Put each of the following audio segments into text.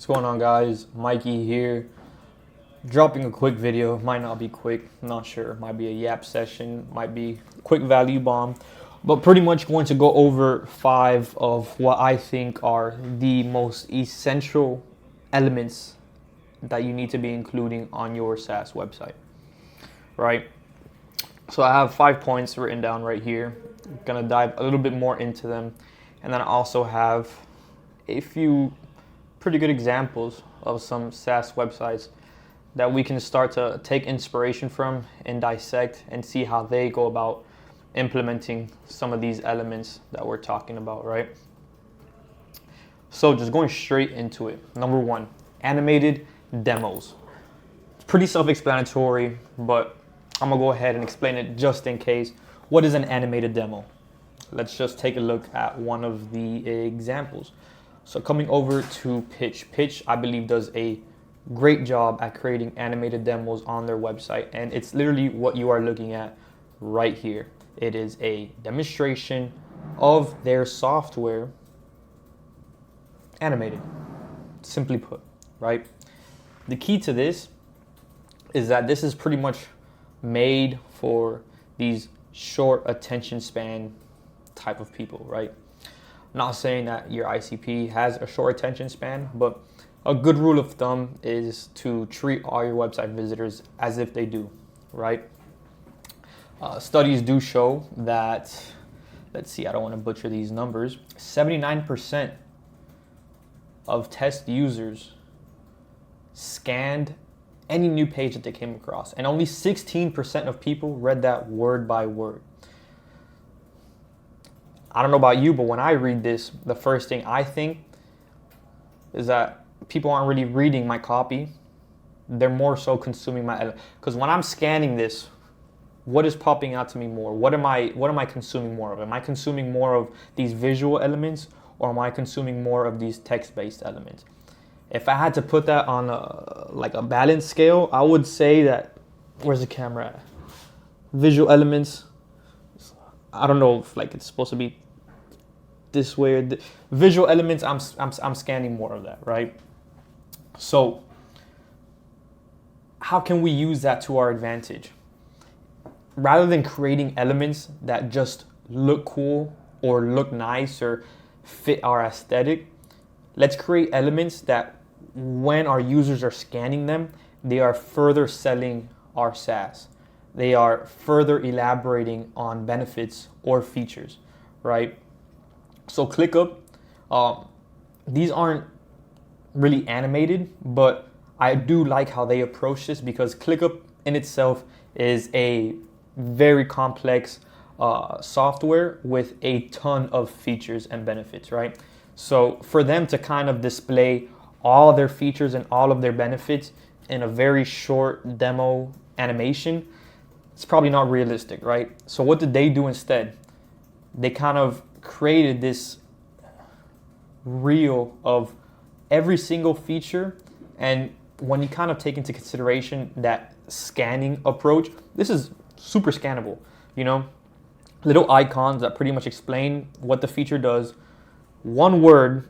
What's going on, guys? Mikey here. Dropping a quick video. Might not be quick, not sure. Might be a yap session, might be quick value bomb, but pretty much going to go over 5 of what I think are the most essential elements that you need to be including on your SaaS website, right? So I have 5 points written down right here. I'm gonna dive a little bit more into them, and then I also have a few pretty good examples of some SaaS websites that we can start to take inspiration from and dissect and see how they go about implementing some of these elements that we're talking about, right? So just going straight into it. Number 1, animated demos. It's pretty self-explanatory, but I'm gonna go ahead and explain it just in case. What is an animated demo? Let's just take a look at one of the examples. So coming over to Pitch, I believe does a great job at creating animated demos on their website, and it's literally what you are looking at right here. It is a demonstration of their software animated, simply put, right? The key to this is that this is pretty much made for these short attention span type of people, right? Not saying that your ICP has a short attention span, but a good rule of thumb is to treat all your website visitors as if they do, right? Studies do show that, let's see, I don't want to butcher these numbers, 79% of test users scanned any new page that they came across, and only 16% of people read that word by word. I don't know about you, but when I read this, the first thing I think is that people aren't really reading my copy. They're more so consuming my, because when I'm scanning this, what is popping out to me more? What am I consuming more of? Am I consuming more of these visual elements, or am I consuming more of these text-based elements? If I had to put that on a balance scale, I would say that, where's the camera at? Visual elements, I don't know if it's supposed to be this way or visual elements, I'm scanning more of that, right? So how can we use that to our advantage? Rather than creating elements that just look cool or look nice or fit our aesthetic, let's create elements that when our users are scanning them, they are further selling our SaaS. They are further elaborating on benefits or features, right? So ClickUp, these aren't really animated, but I do like how they approach this, because ClickUp in itself is a very complex software with a ton of features and benefits, right? So for them to kind of display all their features and all of their benefits in a very short demo animation, it's probably not realistic, right? So what did they do instead? They kind of created this reel of every single feature, and when you kind of take into consideration that scanning approach, this is super scannable, little icons that pretty much explain what the feature does, one word,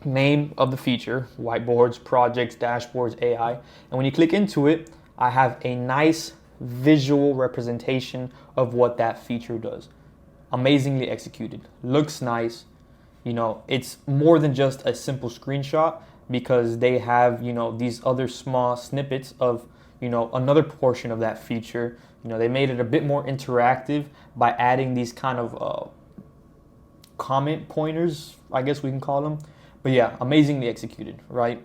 name of the feature, whiteboards, projects, dashboards, AI, and when you click into it, I have a nice visual representation of what that feature does. Amazingly executed, looks nice. It's more than just a simple screenshot, because they have these other small snippets of another portion of that feature. They made it a bit more interactive by adding these kind of comment pointers, I guess we can call them. But yeah, amazingly executed, right?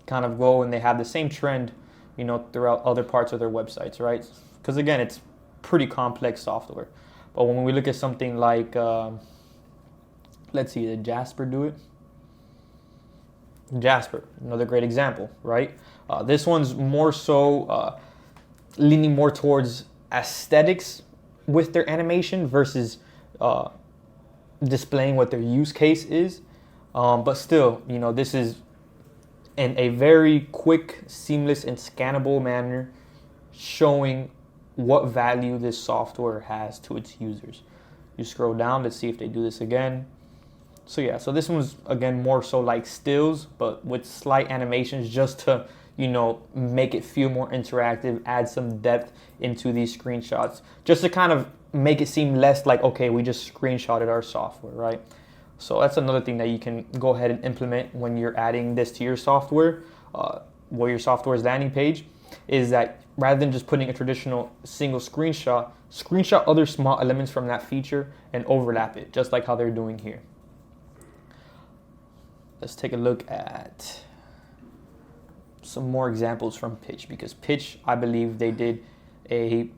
Kind of go, and they have the same trend throughout other parts of their websites, right? Because again, it's pretty complex software. But when we look at something like, let's see, did Jasper do it? Jasper, another great example, right? This one's more so leaning more towards aesthetics with their animation versus displaying what their use case is. But still, this is in a very quick, seamless, and scannable manner, showing what value this software has to its users. You scroll down to see if they do this again. So yeah, so this one's again more so like stills, but with slight animations just to, make it feel more interactive, add some depth into these screenshots, just to kind of make it seem less like, okay, we just screenshotted our software, right? So that's another thing that you can go ahead and implement when you're adding this to your software, your software's landing page, is that rather than just putting a traditional single screenshot other small elements from that feature and overlap it, just like how they're doing here. Let's take a look at some more examples from Pitch, because Pitch, I believe they did a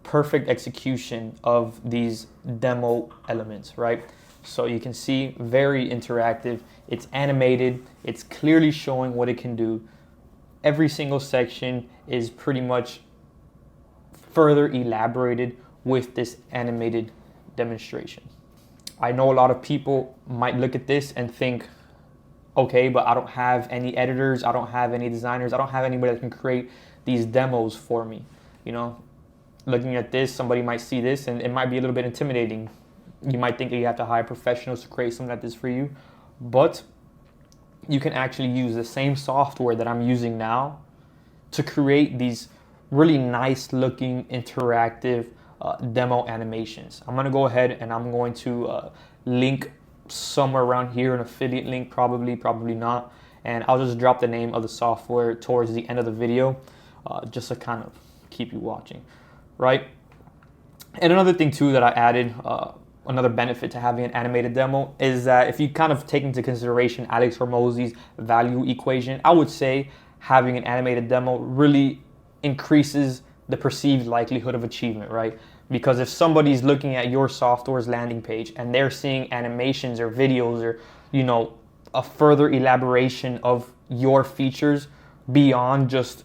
perfect execution of these demo elements, right? So you can see very interactive, it's animated, it's clearly showing what it can do. Every single section is pretty much further elaborated with this animated demonstration. I know a lot of people might look at this and think, okay, but I don't have any editors, I don't have any designers, I don't have anybody that can create these demos for me. Looking at this, somebody might see this and it might be a little bit intimidating. You might think that you have to hire professionals to create something like this for you, but you can actually use the same software that I'm using now to create these really nice looking interactive demo animations. I'm gonna go ahead and I'm going to link somewhere around here, an affiliate link, probably not, and I'll just drop the name of the software towards the end of the video, just to kind of keep you watching, right? And another thing too that I added, another benefit to having an animated demo, is that if you kind of take into consideration Alex Hormozi's value equation, I would say having an animated demo really increases the perceived likelihood of achievement, right? Because if somebody's looking at your software's landing page and they're seeing animations or videos or, a further elaboration of your features beyond just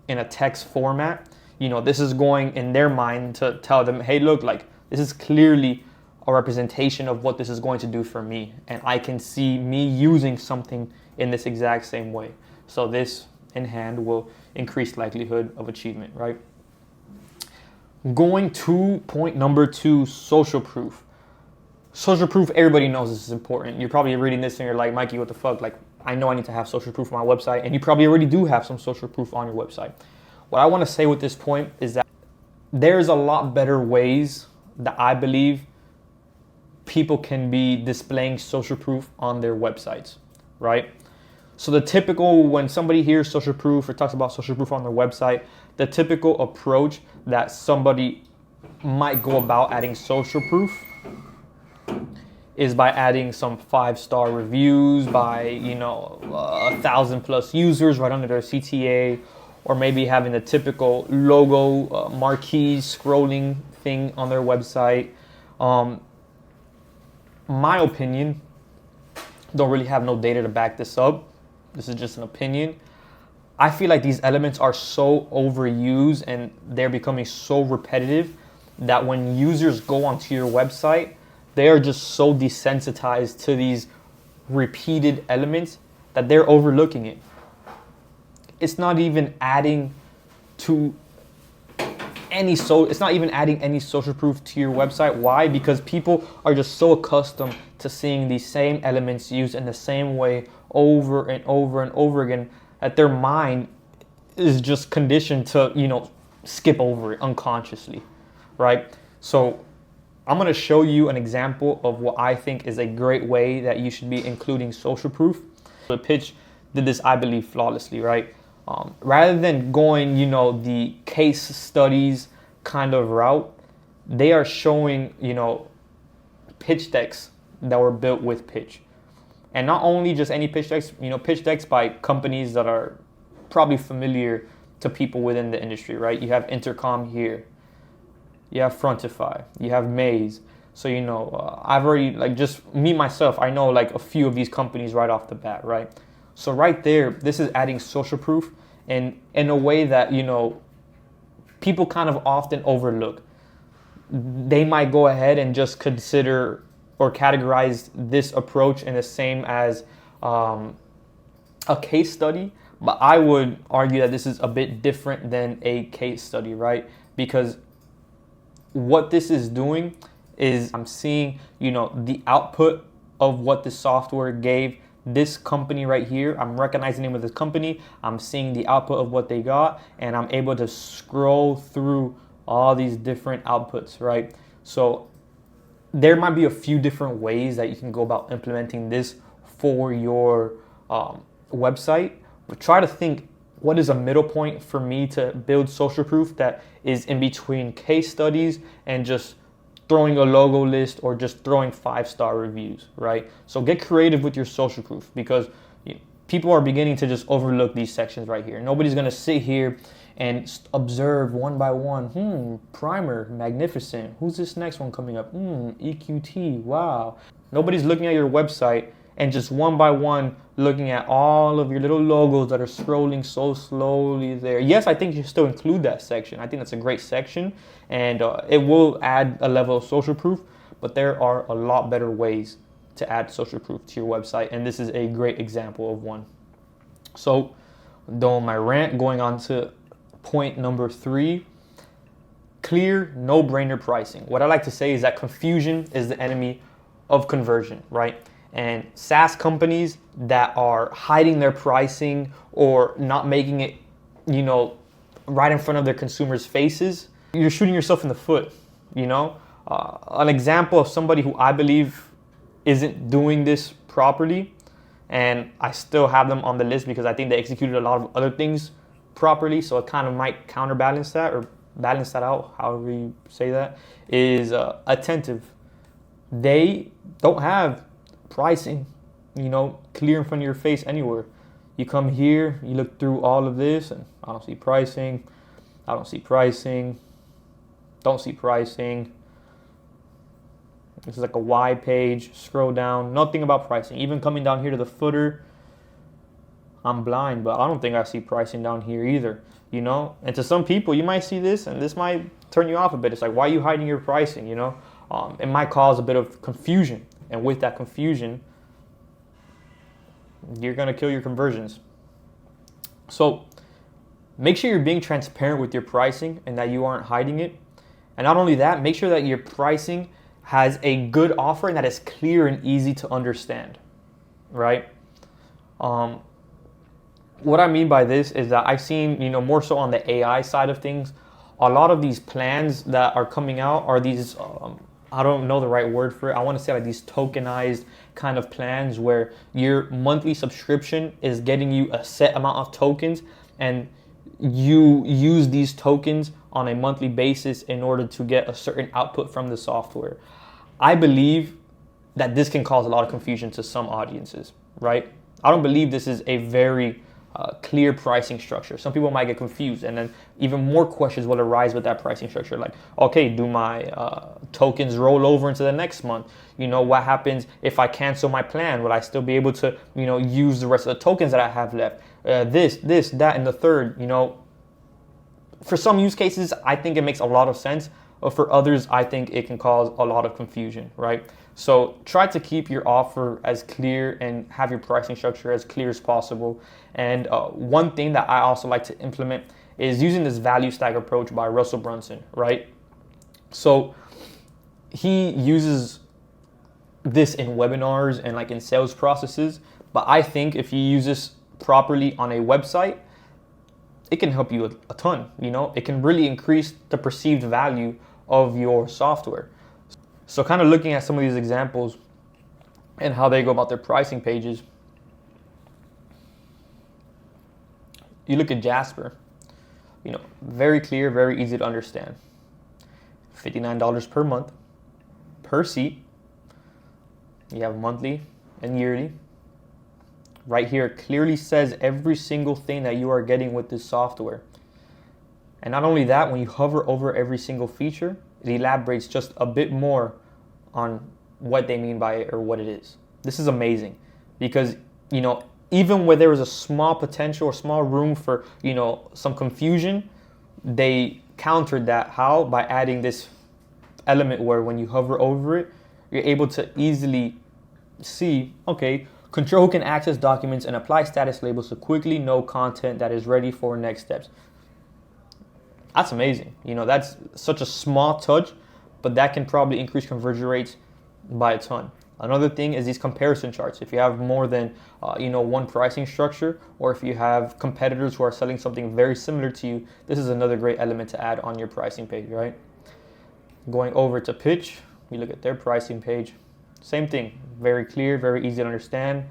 in a text format, this is going in their mind to tell them, hey, look, like this is clearly a representation of what this is going to do for me. And I can see me using something in this exact same way. So this in hand will increase likelihood of achievement, right? Going to point number 2, social proof. Social proof, everybody knows this is important. You're probably reading this and you're like, Mikey, what the fuck? Like, I know I need to have social proof on my website, and you probably already do have some social proof on your website. What I want to say with this point is that there's a lot better ways that I believe people can be displaying social proof on their websites, right? So the typical, when somebody hears social proof or talks about social proof on their website, the typical approach that somebody might go about adding social proof is by adding some 5-star reviews by, 1,000+ users right under their CTA, or maybe having the typical logo marquee scrolling thing on their website. My opinion, don't really have no data to back this up. This is just an opinion. I feel like these elements are so overused and they're becoming so repetitive that when users go onto your website, they are just so desensitized to these repeated elements that they're overlooking it. It's not even adding to it's not even adding any social proof to your website. Why? Because people are just so accustomed to seeing these same elements used in the same way over and over and over again that their mind is just conditioned to, skip over it unconsciously, right? So I'm going to show you an example of what I think is a great way that you should be including social proof. The Pitch did this, I believe, flawlessly, right? Rather than going, the case studies kind of route, they are showing, pitch decks that were built with Pitch. And not only just any pitch decks, pitch decks by companies that are probably familiar to people within the industry, right? You have Intercom here, you have Frontify, you have Maze. So, I've already, just me, myself, I know a few of these companies right off the bat, right? So right there, this is adding social proof in a way that, people kind of often overlook. They might go ahead and just consider or categorize this approach in the same as a case study, but I would argue that this is a bit different than a case study, right? Because what this is doing is I'm seeing, the output of what this software gave this company right here. I'm recognizing the name of this company. I'm seeing the output of what they got, and I'm able to scroll through all these different outputs, right? So there might be a few different ways that you can go about implementing this for your website, but try to think, what is a middle point for me to build social proof that is in between case studies and just throwing a logo list or just throwing 5-star reviews, right? So get creative with your social proof, because people are beginning to just overlook these sections right here. Nobody's gonna sit here and observe one by one. Primer, magnificent. Who's this next one coming up? EQT, wow. Nobody's looking at your website and just one by one looking at all of your little logos that are scrolling so slowly there. Yes, I think you should still include that section. I think that's a great section, and it will add a level of social proof, but there are a lot better ways to add social proof to your website, and this is a great example of one. So, done my rant, going on to point number 3, clear, no-brainer pricing. What I like to say is that confusion is the enemy of conversion, right? And SaaS companies that are hiding their pricing or not making it, right in front of their consumers' faces, you're shooting yourself in the foot, An example of somebody who I believe isn't doing this properly, and I still have them on the list because I think they executed a lot of other things properly, so it kind of might counterbalance that or balance that out, however you say that, is Attentive. They don't have pricing, clear in front of your face anywhere. You come here, you look through all of this, and I don't see pricing, don't see pricing. This is like a Y page, scroll down, nothing about pricing. Even coming down here to the footer, I'm blind, but I don't think I see pricing down here either, And to some people, you might see this, and this might turn you off a bit. It's like, why are you hiding your pricing, It might cause a bit of confusion. And with that confusion, you're going to kill your conversions. So make sure you're being transparent with your pricing and that you aren't hiding it. And not only that, make sure that your pricing has a good offer and that is clear and easy to understand, right? What I mean by this is that I've seen, more so on the AI side of things, a lot of these plans that are coming out are these I don't know the right word for it. I want to say like these tokenized kind of plans where your monthly subscription is getting you a set amount of tokens, and you use these tokens on a monthly basis in order to get a certain output from the software. I believe that this can cause a lot of confusion to some audiences, right? I don't believe this is a very clear pricing structure. Some people might get confused, and then even more questions will arise with that pricing structure. Like, okay, do my tokens roll over into the next month? What happens if I cancel my plan? Will I still be able to, use the rest of the tokens that I have left? This, that, and the third, For some use cases, I think it makes a lot of sense. But for others, I think it can cause a lot of confusion, right? So try to keep your offer as clear and have your pricing structure as clear as possible. And one thing that I also like to implement is using this value stack approach by Russell Brunson, right? So he uses this in webinars and like in sales processes, but I think if you use this properly on a website, it can help you a ton, It can really increase the perceived value of your software. So kind of looking at some of these examples and how they go about their pricing pages. You look at Jasper, very clear, very easy to understand. $59 per month, per seat. You have monthly and yearly. Right here, it clearly says every single thing that you are getting with this software. And not only that, when you hover over every single feature, it elaborates just a bit more on what they mean by it or what it is. This is amazing because, even where there was a small potential or small room for, some confusion, they countered that. How? By adding this element where when you hover over it, you're able to easily see, okay, control can access documents and apply status labels to quickly know content that is ready for next steps. That's amazing. That's such a small touch, but that can probably increase conversion rates by a ton. Another thing is these comparison charts. If you have more than one pricing structure, or if you have competitors who are selling something very similar to you, this is another great element to add on your pricing page, right? Going over to pitch, we look at their pricing page. Same thing, very clear, very easy to understand.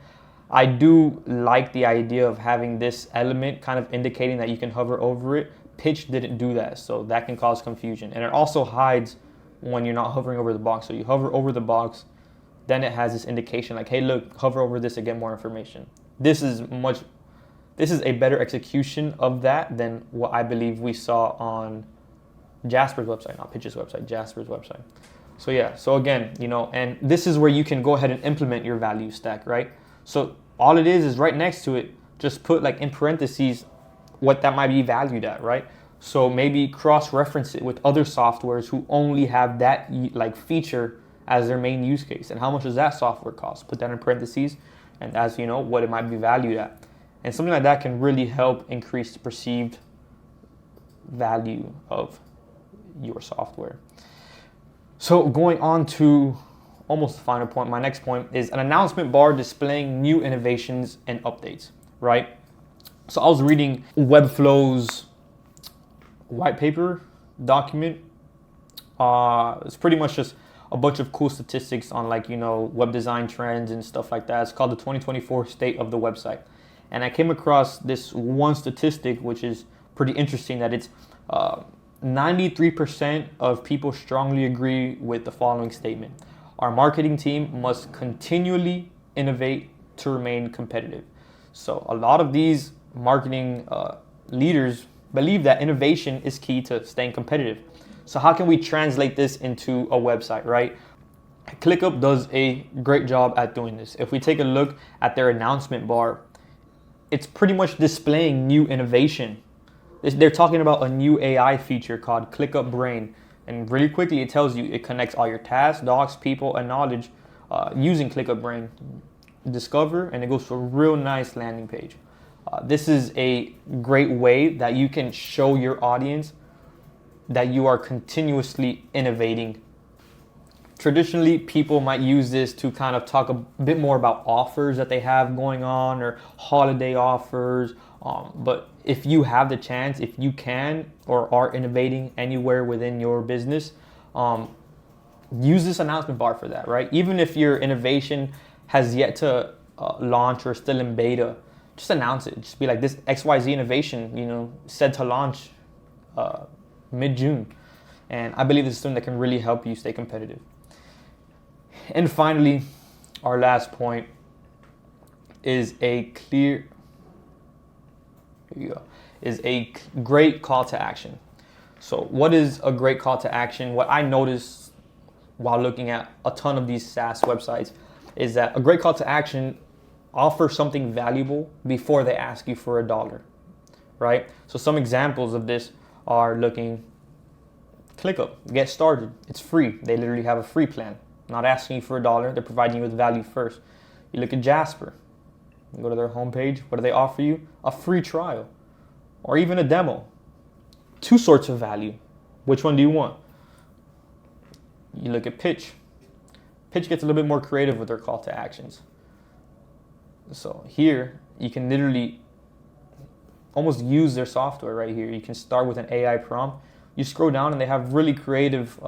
I do like the idea of having this element kind of indicating that you can hover over it. Pitch didn't do that, so that can cause confusion. And it also hides when you're not hovering over the box. So you hover over the box, then it has this indication like, hey, look, hover over this to get more information. This is a better execution of that than what I believe we saw on Jasper's website, not Pitch's website, Jasper's website. So yeah, so again, and this is where you can go ahead and implement your value stack, right? So all it is right next to it, just put like in parentheses what that might be valued at, right? So maybe cross-reference it with other softwares who only have that like feature as their main use case. And how much does that software cost? Put that in parentheses, and as you know, what it might be valued at. And something like that can really help increase the perceived value of your software. So going on to almost the final point, my next point is an announcement bar displaying new innovations and updates, right? So I was reading Webflow's white paper document. It's pretty much just a bunch of cool statistics on web design trends and stuff like that. It's called the 2024 State of the Website. And I came across this one statistic, which is pretty interesting, that it's 93% of people strongly agree with the following statement. Our marketing team must continually innovate to remain competitive. So a lot of these marketing leaders believe that innovation is key to staying competitive. So how can we translate this into a website, right? ClickUp does a great job at doing this. If we take a look at their announcement bar, it's pretty much displaying new innovation. They're talking about a new AI feature called ClickUp Brain. And really quickly, it tells you it connects all your tasks, docs, people, and knowledge using ClickUp Brain. Discover, and it goes to a real nice landing page. This is a great way that you can show your audience that you are continuously innovating. Traditionally, people might use this to kind of talk a bit more about offers that they have going on or holiday offers. But if you have the chance, if you can or are innovating anywhere within your business, use this announcement bar for that, right? Even if your innovation has yet to launch or still in beta, just announce it. Just be like, this XYZ innovation, said to launch mid-June. And I believe this is something that can really help you stay competitive. And finally, our last point is a great call to action. So what is a great call to action? What I noticed while looking at a ton of these SaaS websites is that a great call to action offers something valuable before they ask you for $1, right? So some examples of this are ClickUp, get started. It's free. They literally have a free plan. Not asking you for $1. They're providing you with value first. You look at Jasper. You go to their homepage. What do they offer you? A free trial or even a demo. Two sorts of value. Which one do you want? You look at Pitch. Pitch gets a little bit more creative with their call to actions. So here you can literally almost use their software right here. You can start with an AI prompt. You scroll down and they have really creative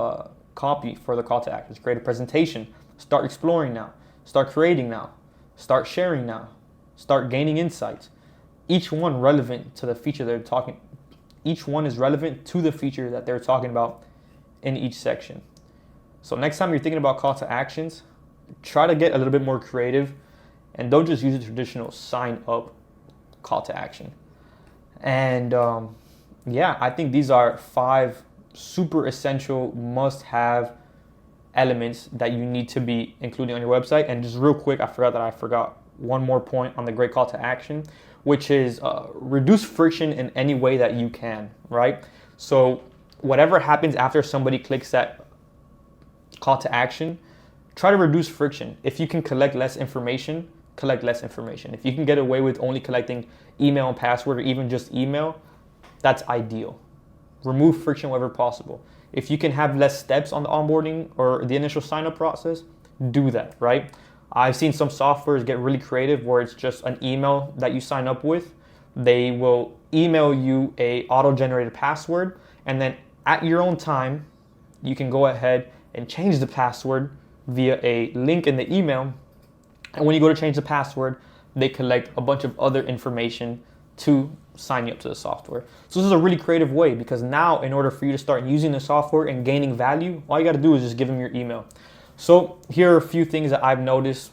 copy for the call to actions. Create a presentation. Start exploring now. Start creating now. Start sharing now. Start gaining insights. Each one relevant to the feature they're talking. Each one is relevant to the feature that they're talking about in each section. So next time you're thinking about call to actions, try to get a little bit more creative and don't just use the traditional sign up call to action. And I think these are 5 super essential must-have elements that you need to be including on your website. And just real quick, I forgot one more point on the great call to action, which is reduce friction in any way that you can, right? So whatever happens after somebody clicks that call to action, try to reduce friction. If you can collect less information, collect less information. If you can get away with only collecting email and password or even just email, that's ideal. Remove friction wherever possible. If you can have less steps on the onboarding or the initial sign-up process, do that, right? I've seen some softwares get really creative where it's just an email that you sign up with. They will email you a auto-generated password, and then at your own time, you can go ahead and change the password via a link in the email. And when you go to change the password, they collect a bunch of other information to sign you up to the software. So this is a really creative way, because now in order for you to start using the software and gaining value, all you got to do is just give them your email. So here are a few things that I've noticed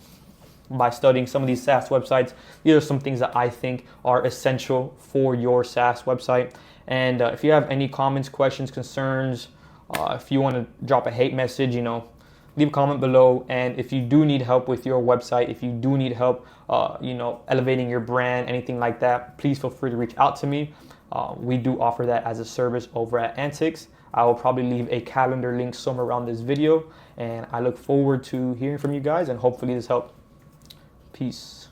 by studying some of these SaaS websites. These are some things that I think are essential for your SaaS website. And if you have any comments, questions, concerns, if you want to drop a hate message, leave a comment below. And if you do need help with your website, if you do need help, elevating your brand, anything like that, please feel free to reach out to me. We do offer that as a service over at Antics. I will probably leave a calendar link somewhere around this video, and I look forward to hearing from you guys, and hopefully this helped. Peace.